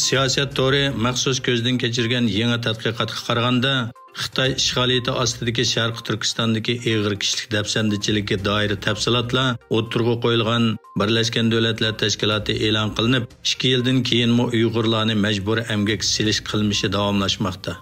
Siyosat to'ri maxsus ko'zdan kechirgan yangi tadqiqotga qaraganda Xitoy ishg'oliyati ostidagi Sharq Turkistondagi ig'ir kishilik dafsandichilikka doir tafsilotlar o'tirg'i qo'yilgan Birlashgan Davlatlar Tashkiloti e'lon qilinib, 2 yildan keyinmi Uyg'urlarni majbur emgak silish qilmishi davomlashmoqda.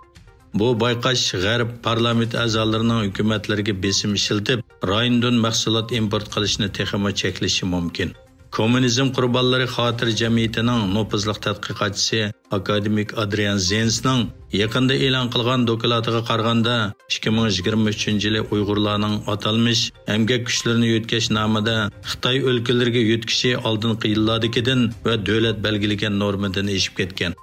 Bu bayqash G'arb parlament a'zolarining hukumatlariga besim ishiltib, rayondan mahsulot import qilishni texmo cheklashi mumkin. Kommunizm qurbonlari xotir jamiyatining nopuzliq tadqiqotchisi akademik Adrian Zensning yaqinda e'lon qilgan doklatiga qaraganda 2023-yil Uyg'urlarning atalmish emgak kuchlarini yutkash nomida Xitoy o'lkalariga yutkishi oldingi yillardagidan va davlat belgilagan normadan eshib ketgan.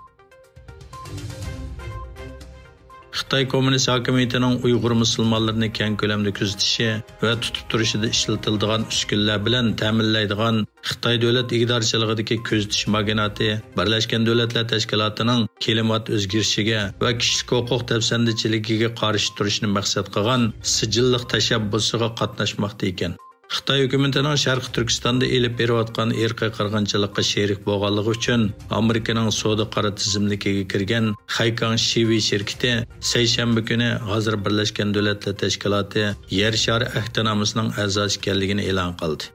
Xitoy Kommunist hokimiyatining Uyg'ur musulmonlarini keng ko'lamda kuzatishi va tutib turishida ishlatiladigan uskunlar bilan ta'minlaydigan Xitoy davlat ig'dorchiligidagi kuzatish magnati Birlashgan Davlatlar Tashkilotining klimat o'zgarishiga va kishilik huquq dafsandichiligiga qarshi turishni maqsad qilgan sijilliq tashabbusiga qatnashmoqda ekan. Xitoy hukumatining Sharq Turkistonda elib berayotgan irqiy qirg'inchilikqa sherik bo'lganligi uchun Amerikaning savdo qora tizimligiga kirgan Haykang Shivi shirkati seshanba kuni hozir Birlashgan Davlatlar Tashkiloti Yer shari ahdnomasining a'zosi ekanligini e'lon qildi.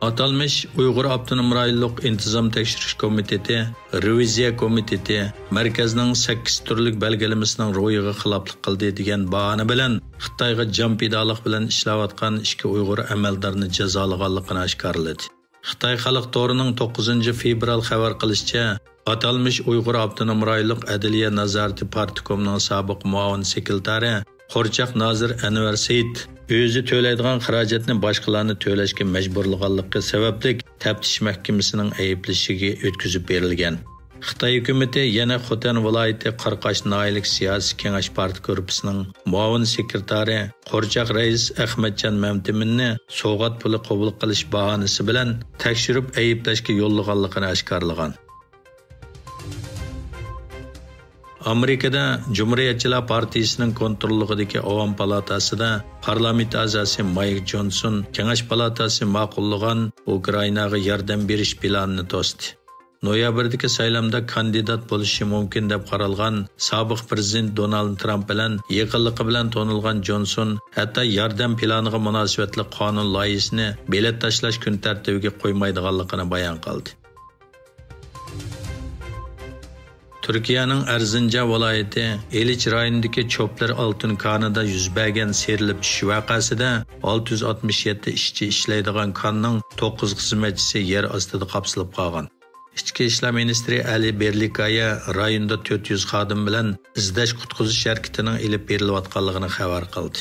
Atalmış Uyghur Abdunum Rayonluq İntizam Tekşiriş Komiteti, Reviziya Komiteti, Merkezning 8 turlik belgelemesining ro'yiga xiloflik qildi degan bahona bilan Xitoyga jampidalik bilan ishlayotgan 2 Uyg'ur amaldorni jazolaganligini oshkorladi. Xitoy xalq to'rining 9 fevral xabar qilishicha, atalmış Uyghur Abdunum Rayonluq Adliya nazorati partikomining sobiq muavin sekretari Qo'rchoq Nozir Anvar Said o'zi to'laydigan xarajatni boshqalarni to'lashga majburlaganligi sababli taftish mahkamasining ayblashiga o'tkazib berilgan. Xitoy hukumati yana Xotan viloyati Qarqash noyalik siyosiy kengash parti korpusining muavin sekretari Qo'rchoq rais Ahmadjon Mamtiminni sovg'at puli qabul qilish bahonasi bilan tekshirib ayblashga yo'llaganligini oshkorlagan. Amerikada Cumhuriyetçiler Partisining kontrolligidagi Avam palatasida parlament a'zosi Mike Johnson Kengash palatasi ma'qullagan Ukrainaga yordam berish planini to'sdi. Noyabrdagi saylamda kandidat bo'lishi mumkin deb qaralgan sobiq prezident Donald Trump bilan yaqinligi bilan tonilgan Johnson hatto yordam planiga munosabatli qonun loyihasini belat tashlash kun tartibiga qo'ymaydiganligini bayon qildi. Türkiye'nin Erzincan vilayeti Eliç rayonidagi Cho'plar Oltin konida yuz bergan serilib tushish voqeasida 667 ishchi ishlaydigan konning 9 xizmatchisi yer ostida qapsilib qolgan. Ichki ishlar ministri Ali Berlikaya rayonda 400 xodim bilan izlash qutqizish harakatining elib berilayotganligini xabar qildi.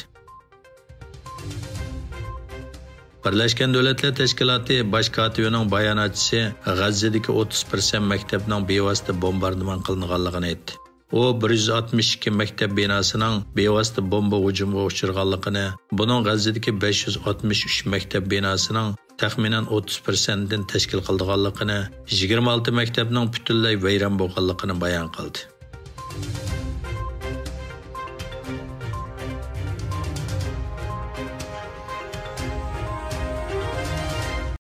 Birlashgan Davlatlar Tashkiloti bosh kotibining bayonotchisi G'azzadagi 30% maktabning bevosita bombardimon qilinganligini aytdi. U 162 maktab binosining bevosita bomba hujumiga uchraganligini, buning G'azzadagi 563 maktab binosining taxminan 30% dan tashkil qilganligini, 26 maktabning butunlay vayron bo'lganligini bayon qildi.